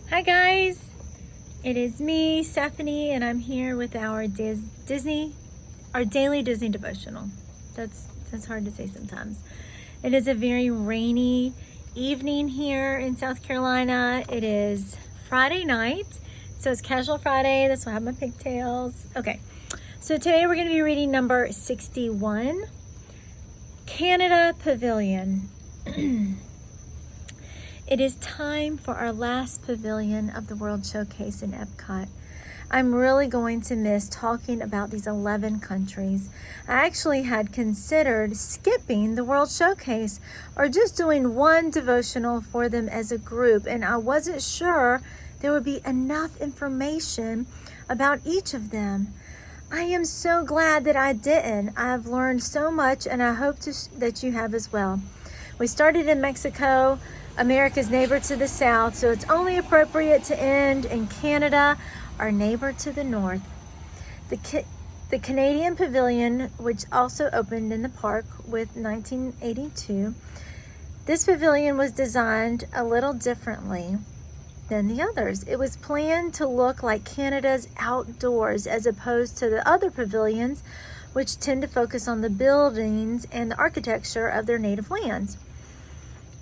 Hi guys, it is me, Stephanie, and I'm here with our daily Disney devotional. That's hard to say sometimes. It is a very rainy evening here in South Carolina. It is Friday night, so it's Casual Friday. That's why I have my pigtails. Okay, so today we're going to be reading number 61, Canada Pavilion. It is time for our last pavilion of the World Showcase in Epcot. I'm really going to miss talking about these 11 countries. I actually had considered skipping the World Showcase or just doing one devotional for them as a group, and I wasn't sure there would be enough information about each of them. I am so glad that I didn't. I've learned so much, and I hope that you have as well. We started in Mexico, America's neighbor to the south, so it's only appropriate to end in Canada, our neighbor to the north. The Canadian Pavilion, which also opened in the park with 1982, this pavilion was designed a little differently than the others. It was planned to look like Canada's outdoors as opposed to the other pavilions, which tend to focus on the buildings and the architecture of their native lands.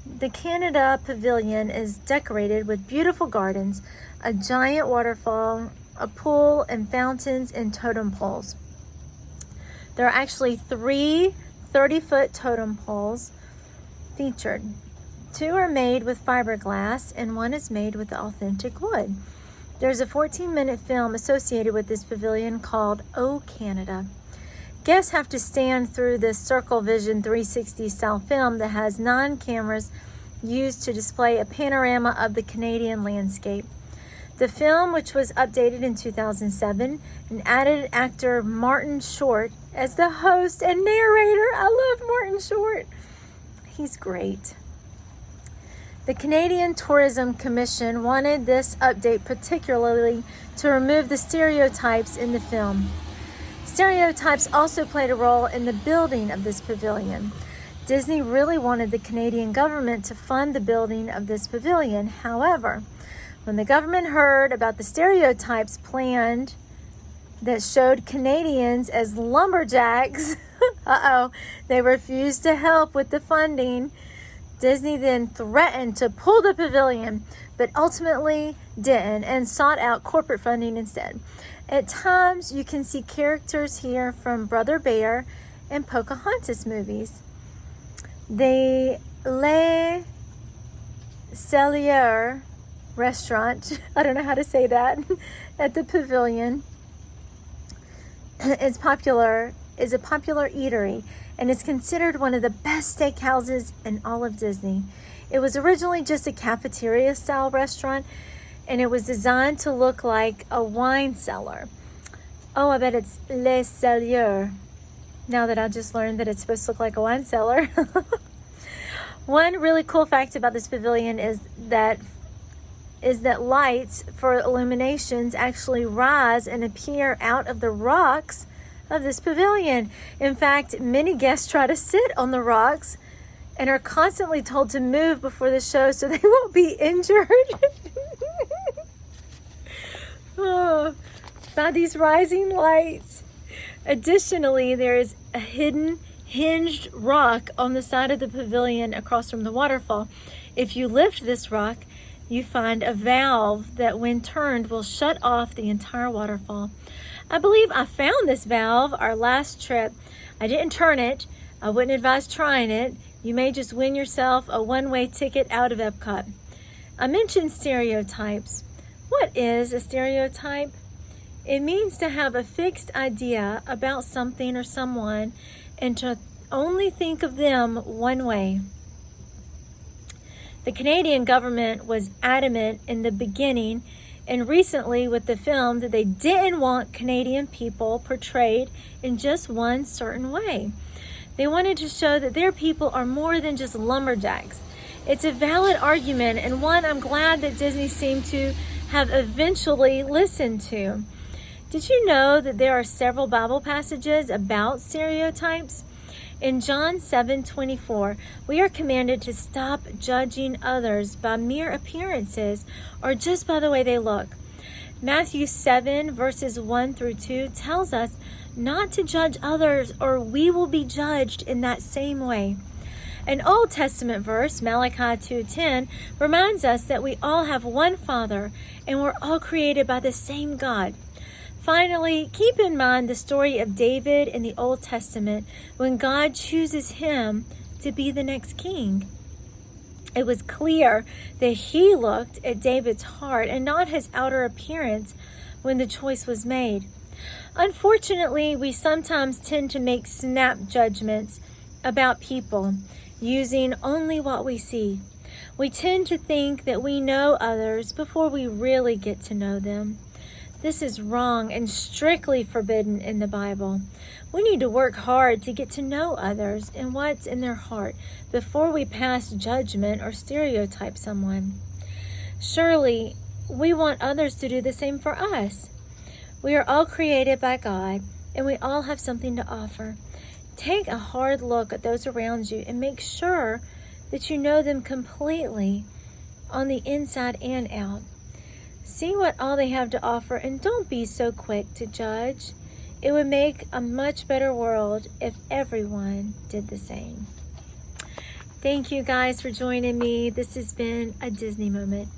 The Canada Pavilion is decorated with beautiful gardens, a giant waterfall, a pool, and fountains and totem poles. There are actually 3 30-foot totem poles featured. 2 are made with fiberglass and 1 is made with authentic wood. There's a 14-minute film associated with this pavilion called Oh Canada. Guests have to stand through this Circle Vision 360 style film that has 9 cameras used to display a panorama of the Canadian landscape. The film, which was updated in 2007, and added actor Martin Short as the host and narrator. I love Martin Short. He's great. The Canadian Tourism Commission wanted this update particularly to remove the stereotypes in the film. Stereotypes also played a role in the building of this pavilion. Disney really wanted the Canadian government to fund the building of this pavilion. However, when the government heard about the stereotypes planned that showed Canadians as lumberjacks, they refused to help with the funding. Disney then threatened to pull the pavilion, but ultimately didn't and sought out corporate funding instead. At times, you can see characters here from Brother Bear and Pocahontas movies. The Le Cellier restaurant, I don't know how to say that, at the pavilion is a popular eatery and is considered one of the best steakhouses in all of Disney. It was originally just a cafeteria-style restaurant, and it was designed to look like a wine cellar. Oh, I bet it's Le Cellier. Now that I just learned that it's supposed to look like a wine cellar. One really cool fact about this pavilion is that lights for illuminations actually rise and appear out of the rocks of this pavilion. In fact, many guests try to sit on the rocks and are constantly told to move before the show so they won't be injured. By these rising lights. Additionally, there is a hidden hinged rock on the side of the pavilion across from the waterfall. If you lift this rock, you find a valve that when turned will shut off the entire waterfall. I believe I found this valve our last trip. I didn't turn it. I wouldn't advise trying it. You may just win yourself a one-way ticket out of Epcot. I mentioned stereotypes. What is a stereotype? It means to have a fixed idea about something or someone and to only think of them one way. The Canadian government was adamant in the beginning and recently with the film that they didn't want Canadian people portrayed in just one certain way. They wanted to show that their people are more than just lumberjacks. It's a valid argument and one I'm glad that Disney seemed to have eventually listened to. Did you know that there are several Bible passages about stereotypes? In John 7:24, we are commanded to stop judging others by mere appearances or just by the way they look. Matthew 7 verses 1 through 2 tells us not to judge others or we will be judged in that same way. An Old Testament verse, Malachi 2:10, reminds us that we all have one Father and we're all created by the same God. Finally, keep in mind the story of David in the Old Testament when God chooses him to be the next king. It was clear that he looked at David's heart and not his outer appearance when the choice was made. Unfortunately, we sometimes tend to make snap judgments about people using only what we see. We tend to think that we know others before we really get to know them. This is wrong and strictly forbidden in the Bible. We need to work hard to get to know others and what's in their heart before we pass judgment or stereotype someone. Surely, we want others to do the same for us. We are all created by God, and we all have something to offer. Take a hard look at those around you and make sure that you know them completely on the inside and out. See what all they have to offer and don't be so quick to judge. It would make a much better world if everyone did the same. Thank you guys for joining me. This has been a Disney moment.